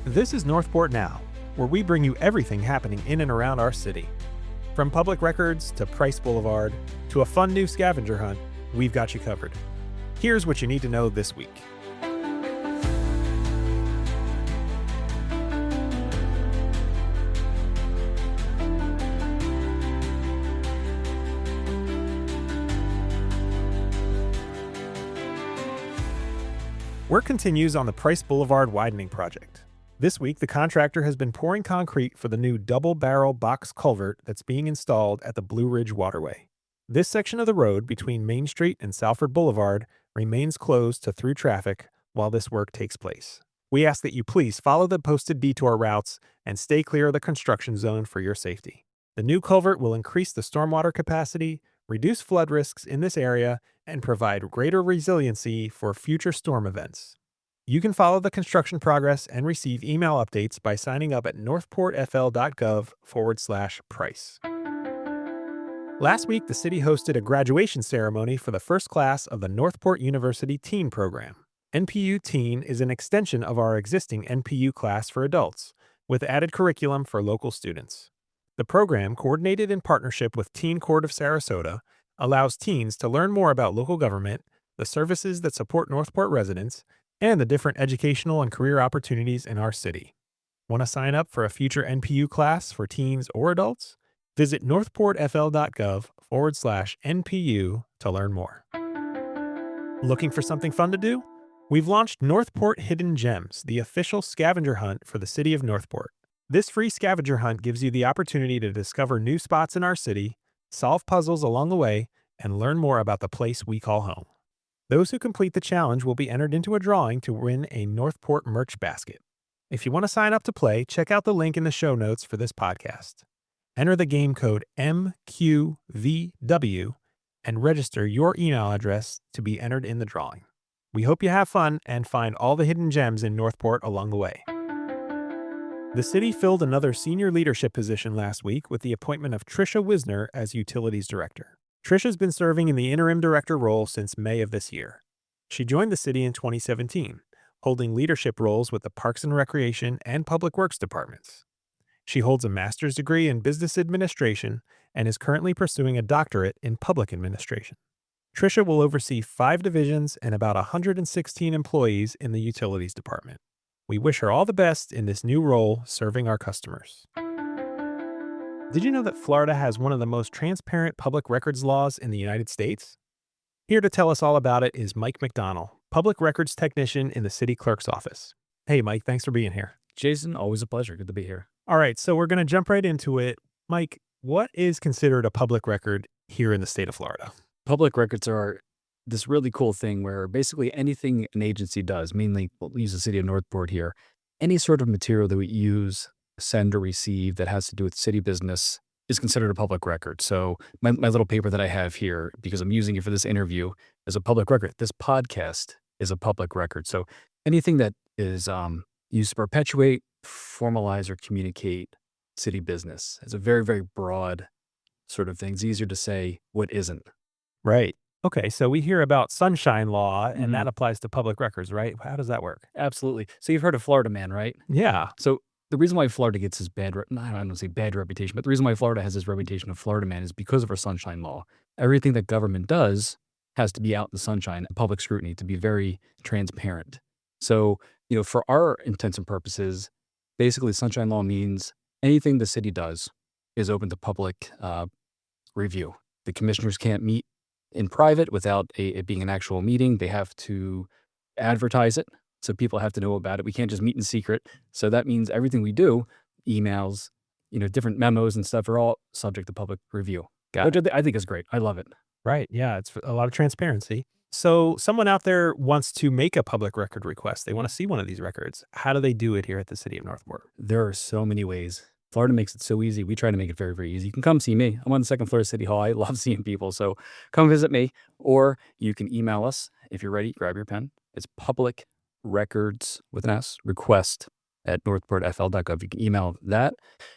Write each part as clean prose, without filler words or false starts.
This is Northport Now, where we bring you everything happening in and around our city. From public records to Price Boulevard to a fun new scavenger hunt, we've got you covered. Here's what you need to know this week. Work continues on the Price Boulevard Widening Project. This week, the contractor has been pouring concrete for the new double-barrel box culvert that's being installed at the Blue Ridge Waterway. This section of the road between Main Street and Salford Boulevard remains closed to through traffic while this work takes place. We ask that you please follow the posted detour routes and stay clear of the construction zone for your safety. The new culvert will increase the stormwater capacity, reduce flood risks in this area, and provide greater resiliency for future storm events. You can follow the construction progress and receive email updates by signing up at northportfl.gov/price. Last week, the city hosted a graduation ceremony for the first class of the Northport University Teen Program. NPU Teen is an extension of our existing NPU class for adults, with added curriculum for local students. The program, coordinated in partnership with Teen Court of Sarasota, allows teens to learn more about local government, the services that support Northport residents, and the different educational and career opportunities in our city. Want to sign up for a future NPU class for teens or adults? Visit northportfl.gov/NPU to learn more. Looking for something fun to do? We've launched Northport Hidden Gems, the official scavenger hunt for the city of Northport. This free scavenger hunt gives you the opportunity to discover new spots in our city, solve puzzles along the way, and learn more about the place we call home. Those who complete the challenge will be entered into a drawing to win a Northport merch basket. If you want to sign up to play, check out the link in the show notes for this podcast. Enter the game code MQVW and register your email address to be entered in the drawing. We hope you have fun and find all the hidden gems in Northport along the way. The city filled another senior leadership position last week with the appointment of Tricia Wisner as Utilities Director. Tricia's been serving in the interim director role since May of this year. She joined the city in 2017, holding leadership roles with the Parks and Recreation and Public Works departments. She holds a master's degree in business administration and is currently pursuing a doctorate in public administration. Tricia will oversee 5 divisions and about 116 employees in the utilities department. We wish her all the best in this new role serving our customers. Did you know that Florida has one of the most transparent public records laws in the United States? Here to tell us all about it is Mike McDonnell, public records technician in the city clerk's office. Hey, Mike, thanks for being here. Jason, always a pleasure. Good to be here. All right, so we're going to jump right into it. Mike, what is considered a public record here in the state of Florida? Public records are this really cool thing where basically anything an agency does, mainly we'll use the city of Northport here, any sort of material that we use, send or receive that has to do with city business is considered a public record. So my little paper that I have here, because I'm using it for this interview, is a public record. This podcast is a public record. So anything that is used to perpetuate, formalize, or communicate city business is a very, very broad sort of thing. It's easier to say what isn't. Right. Okay, so we hear about sunshine law, and that applies to public records, right? How does that work? Absolutely. So you've heard of Florida Man, right? Yeah. So the reason why Florida gets this I don't want to say bad reputation, but the reason why Florida has this reputation of Florida Man is because of our sunshine law. Everything that government does has to be out in the sunshine, public scrutiny, to be very transparent. So, for our intents and purposes, basically sunshine law means anything the city does is open to public review. The commissioners can't meet in private without it being an actual meeting. They have to advertise it, so people have to know about it. We can't just meet in secret. So that means everything we do, emails, different memos and stuff, are all subject to public review. Which I think is great. I love it. Right. Yeah, it's a lot of transparency. So someone out there wants to make a public record request. They want to see one of these records. How do they do it here at the city of Northport? There are so many ways. Florida makes it so easy. We try to make it very, very easy. You can come see me. I'm on the second floor of City Hall. I love seeing people. So come visit me. Or you can email us. If you're ready, grab your pen. It's public records with an S, request at northportfl.gov. You can email that.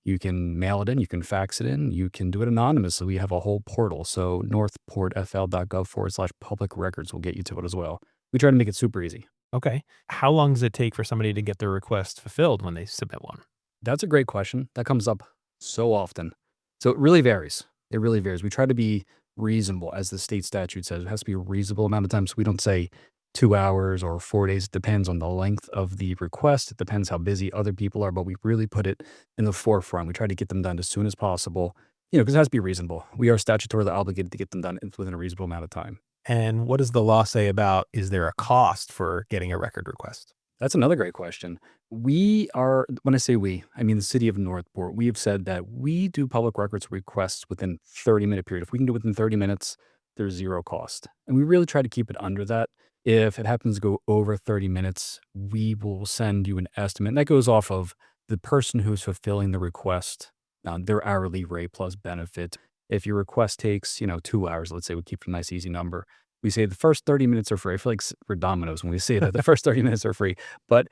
You can mail it in. You can fax it in. You can do it anonymously. We have a whole portal. So northportfl.gov/public records will get you to it as well. We try to make it super easy. Okay. How long does it take for somebody to get their request fulfilled when they submit one? That's a great question. That comes up so often. So it really varies. It really varies. We try to be reasonable, as the state statute says. It has to be a reasonable amount of time. So we don't say 2 hours or 4 days. It depends on the length of the request. It depends how busy other people are, but we really put it in the forefront. We try to get them done as soon as possible, because it has to be reasonable. We are statutorily obligated to get them done within a reasonable amount of time. And what does the law say about, is there a cost for getting a record request? That's another great question. When I say we, I mean the city of Northport. We have said that we do public records requests within 30-minute period. If we can do it within 30 minutes, there's zero cost. And we really try to keep it under that. If it happens to go over 30 minutes, we will send you an estimate. And that goes off of the person who's fulfilling the request, their hourly rate plus benefit. If your request takes, 2 hours, let's say we keep it a nice easy number. We say the first 30 minutes are free. I feel like we're Domino's when we say that the first 30 minutes are free. But,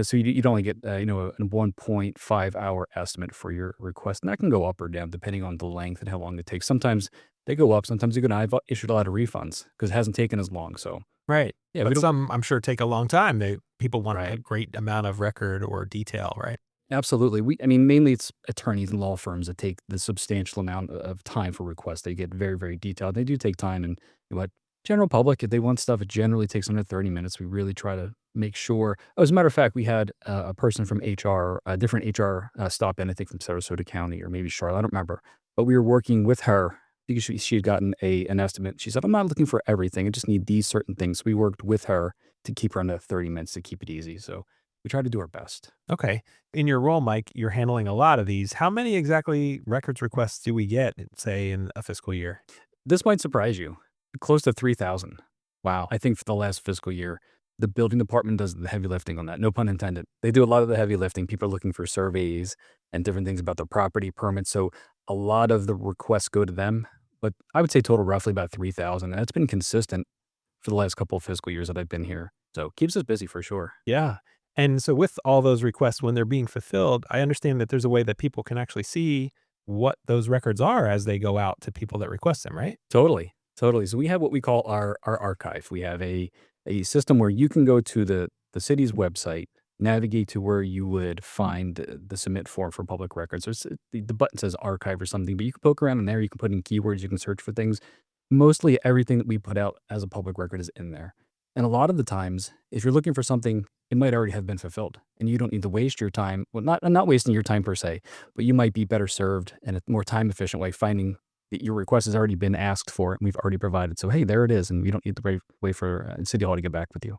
so you'd only get, a 1.5 hour estimate for your request. And that can go up or down depending on the length and how long it takes. Sometimes they go up. Sometimes they go down. I've issued a lot of refunds because it hasn't taken as long. So, Right. yeah, we But don't. some, I'm sure, take a long time. People want a Right. great amount of record or detail, right? Absolutely. Mainly it's attorneys and law firms that take the substantial amount of time for requests. They get very, very detailed. They do take time, and what general public, if they want stuff, it generally takes under 30 minutes. We really try to make sure. Oh, as a matter of fact, we had a person from HR, a different HR stop in, I think from Sarasota County or maybe Charlotte, I don't remember. But we were working with her because she had gotten an estimate. She said, I'm not looking for everything. I just need these certain things. So we worked with her to keep her under 30 minutes to keep it easy. So we try to do our best. Okay. In your role, Mike, you're handling a lot of these. How many exactly records requests do we get, say, in a fiscal year? This might surprise you. Close to 3,000. Wow. I think for the last fiscal year, the building department does the heavy lifting on that. No pun intended. They do a lot of the heavy lifting. People are looking for surveys and different things about the property permits. So a lot of the requests go to them. But I would say total roughly about 3,000. And that's been consistent for the last couple of fiscal years that I've been here. So keeps us busy for sure. Yeah. And so with all those requests, when they're being fulfilled, I understand that there's a way that people can actually see what those records are as they go out to people that request them, right? Totally. Totally. So we have what we call our archive. We have a system where you can go to the city's website, navigate to where you would find the submit form for public records. The button says archive or something, but you can poke around in there. You can put in keywords. You can search for things. Mostly everything that we put out as a public record is in there. And a lot of the times, if you're looking for something, it might already have been fulfilled, and you don't need to waste your time. Well, not wasting your time per se, but you might be better served in a more time efficient way finding that your request has already been asked for and we've already provided. So, hey, there it is. And we don't need to wait for City Hall to get back with you.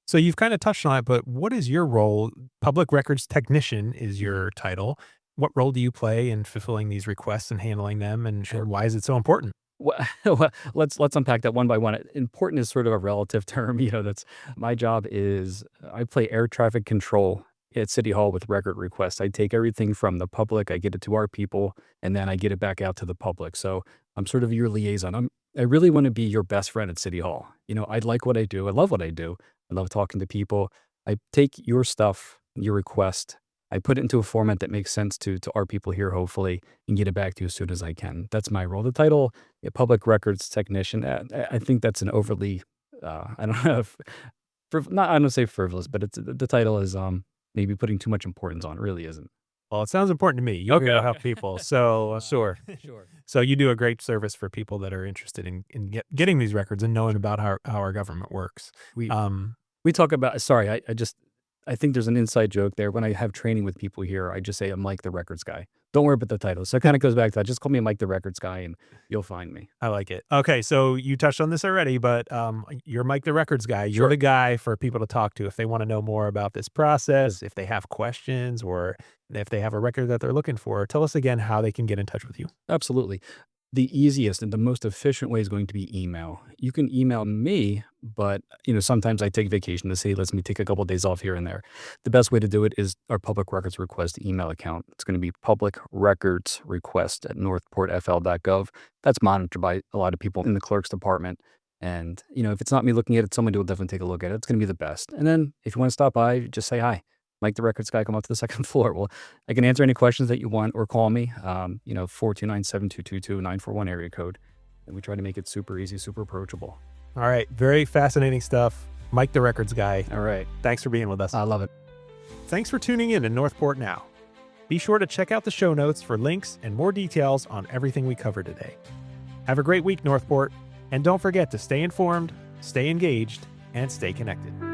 So you've kind of touched on it, but what is your role? Public records technician is your title. What role do you play in fulfilling these requests and handling them, and why is it so important? Well, let's unpack that one by one. Important is sort of a relative term. That's my job is I play air traffic control at City Hall with record requests. I take everything from the public, I get it to our people, and then I get it back out to the public. So I'm sort of your liaison. I really want to be your best friend at City Hall. I like what I do. I love what I do. I love talking to people. I take your stuff, your request, I put it into a format that makes sense to our people here, hopefully, and get it back to you as soon as I can. That's my role. The title, public records technician, I think that's an overly, I don't know if, I don't say frivolous, but the title is maybe putting too much importance on. It really isn't. Well, it sounds important to me. You're here to help people. So, sure. Sure. So you do a great service for people that are interested in getting these records and knowing about how our government works. We Um, we talk about. Sorry, I think there's an inside joke there. When I have training with people here, I just say I'm Mike the records guy. Don't worry about the title. So it kind of goes back to that. Just call me Mike the records guy, and you'll find me. I like it. Okay, so you touched on this already, but you're Mike the records guy. You're Sure. the guy for people to talk to if they want to know more about this process, if they have questions, or if they have a record that they're looking for. Tell us again how they can get in touch with you. Absolutely. The easiest and the most efficient way is going to be email. You can email me, but sometimes I take vacation. The city lets me take a couple of days off here and there. The best way to do it is our public records request email account. It's going to be public records request at northportfl.gov. That's monitored by a lot of people in the clerk's department. And if it's not me looking at it, somebody will definitely take a look at it. It's going to be the best. And then if you want to stop by, just say hi. Mike the records guy, come up to the second floor. Well, I can answer any questions that you want or call me, 429-7222-941 area code. And we try to make it super easy, super approachable. All right, very fascinating stuff. Mike the Records Guy. All right. Thanks for being with us. I love it. Thanks for tuning in to Northport Now. Be sure to check out the show notes for links and more details on everything we covered today. Have a great week, Northport, and don't forget to stay informed, stay engaged, and stay connected.